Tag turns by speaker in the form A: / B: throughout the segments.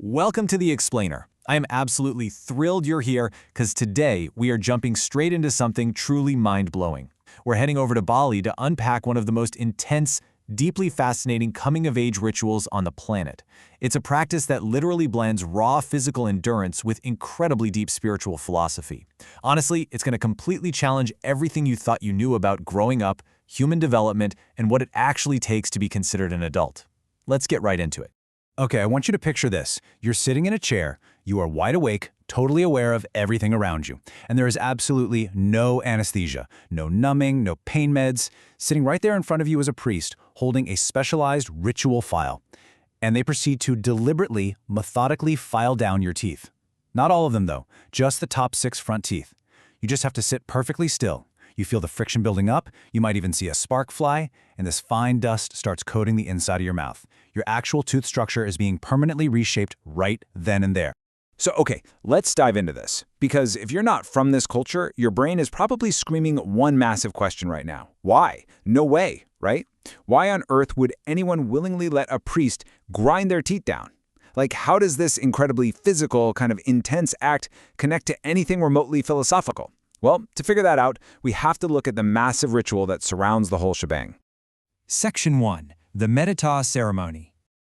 A: Welcome to The Explainer. I am absolutely thrilled you're here because today we are jumping straight into something truly mind-blowing. We're heading over to Bali to unpack one of the most intense, deeply fascinating coming-of-age rituals on the planet. It's a practice that literally blends raw physical endurance with incredibly deep spiritual philosophy. Honestly, it's going to completely challenge everything you thought you knew about growing up, human development, and what it actually takes to be considered an adult. Let's get right into it.
B: Okay, I want you to picture this. You're sitting in a chair, you are wide awake, totally aware of everything around you, and there is absolutely no anesthesia, no numbing, no pain meds. Sitting right there in front of you is a priest holding a specialized ritual file, and they proceed to deliberately, methodically file down your teeth. Not all of them though, just the top 6 front teeth. You just have to sit perfectly still. You feel the friction building up, you might even see a spark fly, and this fine dust starts coating the inside of your mouth. Your actual tooth structure is being permanently reshaped right then and there.
C: Okay, let's dive into this. Because if you're not from this culture, your brain is probably screaming one massive question right now. Why? No way, right? Why on earth would anyone willingly let a priest grind their teeth down? Like, how does this incredibly physical, kind of intense act connect to anything remotely philosophical? Well, to figure that out, we have to look at the massive ritual that surrounds the whole shebang.
D: Section 1. The Metatah Ceremony.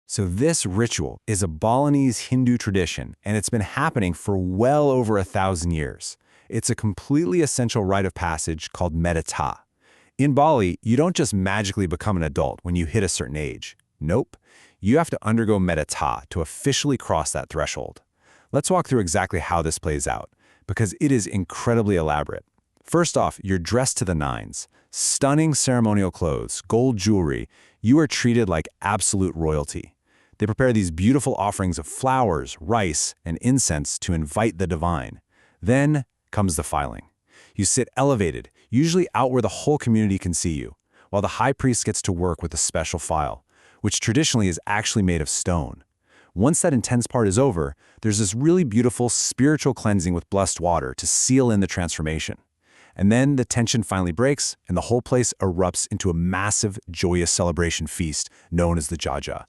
B: So this ritual is a Balinese Hindu tradition, and it's been happening for well over 1,000 years. It's a completely essential rite of passage called Metatah. In Bali, you don't just magically become an adult when you hit a certain age. Nope. You have to undergo Metatah to officially cross that threshold. Let's walk through exactly how this plays out, because it is incredibly elaborate. First off, you're dressed to the nines. Stunning ceremonial clothes, gold jewelry. You are treated like absolute royalty. They prepare these beautiful offerings of flowers, rice, and incense to invite the divine. Then comes the filing. You sit elevated, usually out where the whole community can see you, while the high priest gets to work with a special file, which traditionally is actually made of stone. Once that intense part is over, there's this really beautiful spiritual cleansing with blessed water to seal in the transformation. And then the tension finally breaks, and the whole place erupts into a massive, joyous celebration feast known as the Jaja.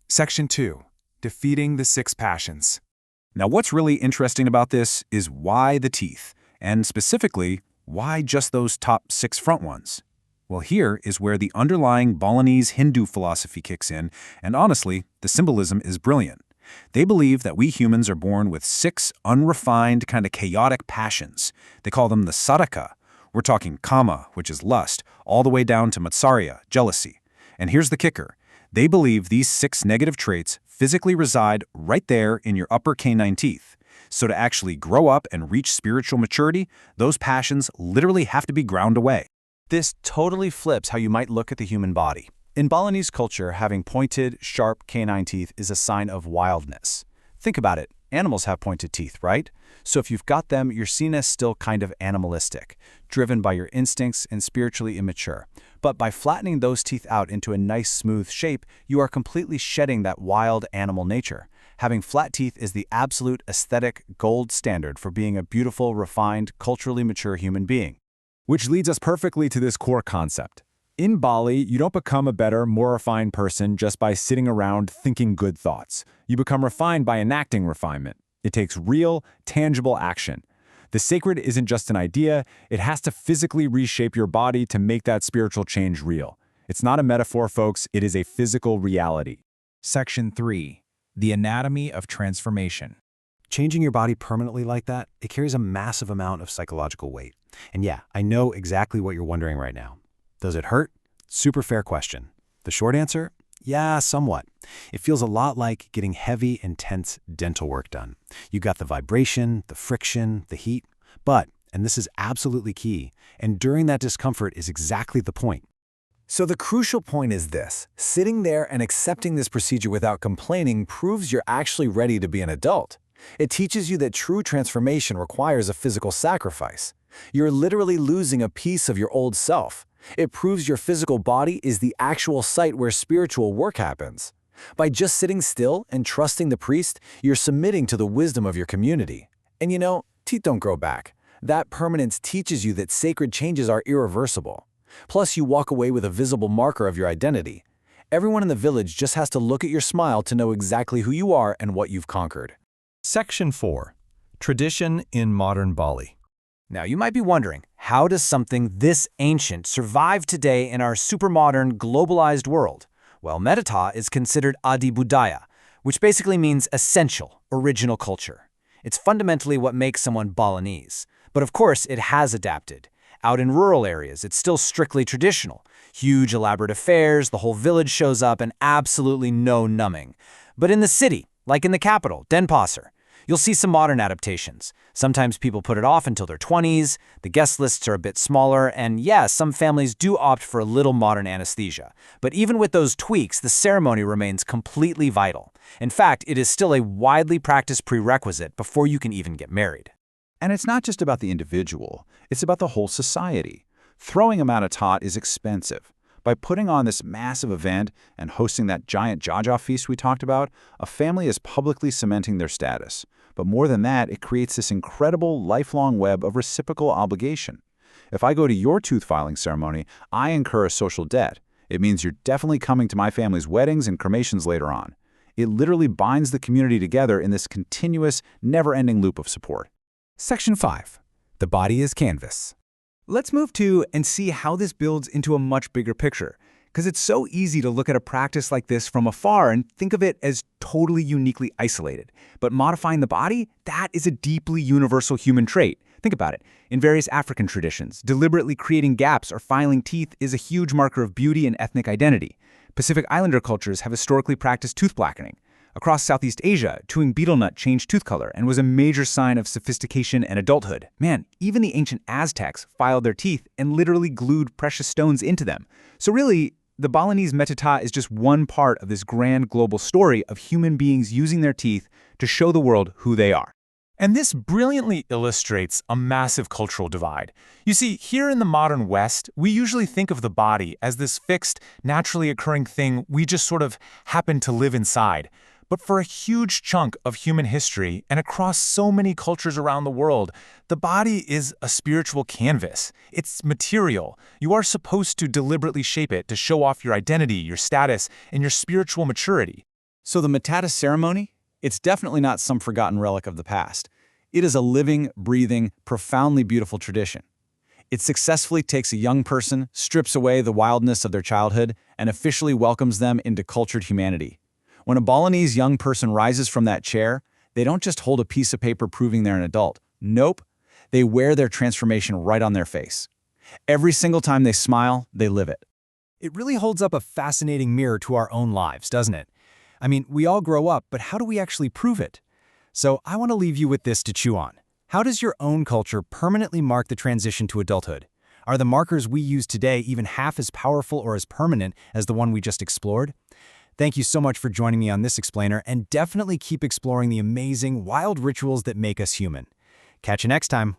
E: Section 2. Defeating the 6 Passions.
B: Now, what's really interesting about this is why the teeth, and specifically, why just those top 6 front ones? Well, here is where the underlying Balinese Hindu philosophy kicks in, and honestly, the symbolism is brilliant. They believe that we humans are born with 6 unrefined, kind of chaotic passions. They call them the sadhaka. We're talking kama, which is lust, all the way down to matsarya, jealousy. And here's the kicker. They believe these 6 negative traits physically reside right there in your upper canine teeth. So to actually grow up and reach spiritual maturity, those passions literally have to be ground away.
A: This totally flips how you might look at the human body. In Balinese culture, having pointed, sharp canine teeth is a sign of wildness. Think about it. Animals have pointed teeth, right? So if you've got them, you're seen as still kind of animalistic, driven by your instincts and spiritually immature. But by flattening those teeth out into a nice, smooth shape, you are completely shedding that wild animal nature. Having flat teeth is the absolute aesthetic gold standard for being a beautiful, refined, culturally mature human being.
E: Which leads us perfectly to this core concept. In Bali, you don't become a better, more refined person just by sitting around thinking good thoughts. You become refined by enacting refinement. It takes real, tangible action. The sacred isn't just an idea, it has to physically reshape your body to make that spiritual change real. It's not a metaphor, folks, it is a physical reality.
D: Section 3. The Anatomy of Transformation.
F: Changing your body permanently like that, it carries a massive amount of psychological weight. And yeah, I know exactly what you're wondering right now. Does it hurt? Super fair question. The short answer? Yeah, somewhat. It feels a lot like getting heavy, intense dental work done. You got the vibration, the friction, the heat. But, and this is absolutely key, enduring that discomfort is exactly the point.
G: So the crucial point is this. Sitting there and accepting this procedure without complaining proves you're actually ready to be an adult. It teaches you that true transformation requires a physical sacrifice. You're literally losing a piece of your old self. It proves your physical body is the actual site where spiritual work happens. By just sitting still and trusting the priest, you're submitting to the wisdom of your community. And you know, teeth don't grow back. That permanence teaches you that sacred changes are irreversible. Plus, you walk away with a visible marker of your identity. Everyone in the village just has to look at your smile to know exactly who you are and what you've conquered.
E: Section 4. Tradition in modern Bali.
F: Now, you might be wondering, how does something this ancient survive today in our supermodern, globalized world? Well, Metatah is considered Adi Budaya, which basically means essential, original culture. It's fundamentally what makes someone Balinese. But of course, it has adapted. Out in rural areas, it's still strictly traditional. Huge elaborate affairs, the whole village shows up, and absolutely no numbing. But in the city, like in the capital, Denpasar, you'll see some modern adaptations. Sometimes people put it off until their 20s, the guest lists are a bit smaller, and yes, some families do opt for a little modern anesthesia. But even with those tweaks, the ceremony remains completely vital. In fact, it is still a widely practiced prerequisite before you can even get married.
C: And it's not just about the individual, it's about the whole society. Throwing a Metatah is expensive. By putting on this massive event and hosting that giant Jaja feast we talked about, a family is publicly cementing their status. But more than that, it creates this incredible lifelong web of reciprocal obligation. If I go to your tooth filing ceremony, I incur a social debt. It means you're definitely coming to my family's weddings and cremations later on. It literally binds the community together in this continuous, never-ending loop of support.
B: Section 5. The body is canvas.
H: Let's move to and see how this builds into a much bigger picture, because it's so easy to look at a practice like this from afar and think of it as totally uniquely isolated. But modifying the body, that is a deeply universal human trait. Think about it. In various African traditions, deliberately creating gaps or filing teeth is a huge marker of beauty and ethnic identity. Pacific Islander cultures have historically practiced tooth blackening. Across Southeast Asia, chewing betel nut changed tooth color and was a major sign of sophistication and adulthood. Man, even the ancient Aztecs filed their teeth and literally glued precious stones into them. So really, the Balinese Metatah is just one part of this grand global story of human beings using their teeth to show the world who they are.
E: And this brilliantly illustrates a massive cultural divide. You see, here in the modern West, we usually think of the body as this fixed, naturally occurring thing we just sort of happen to live inside. But for a huge chunk of human history and across so many cultures around the world, the body is a spiritual canvas. It's material. You are supposed to deliberately shape it to show off your identity, your status, and your spiritual maturity.
G: So the Metatah ceremony? It's definitely not some forgotten relic of the past. It is a living, breathing, profoundly beautiful tradition. It successfully takes a young person, strips away the wildness of their childhood, and officially welcomes them into cultured humanity. When a Balinese young person rises from that chair, they don't just hold a piece of paper proving they're an adult. Nope. They wear their transformation right on their face. Every single time they smile, they live it.
F: It really holds up a fascinating mirror to our own lives, doesn't it? I mean, we all grow up, but how do we actually prove it? So I want to leave you with this to chew on. How does your own culture permanently mark the transition to adulthood? Are the markers we use today even half as powerful or as permanent as the one we just explored? Thank you so much for joining me on this explainer, and definitely keep exploring the amazing, wild rituals that make us human. Catch you next time.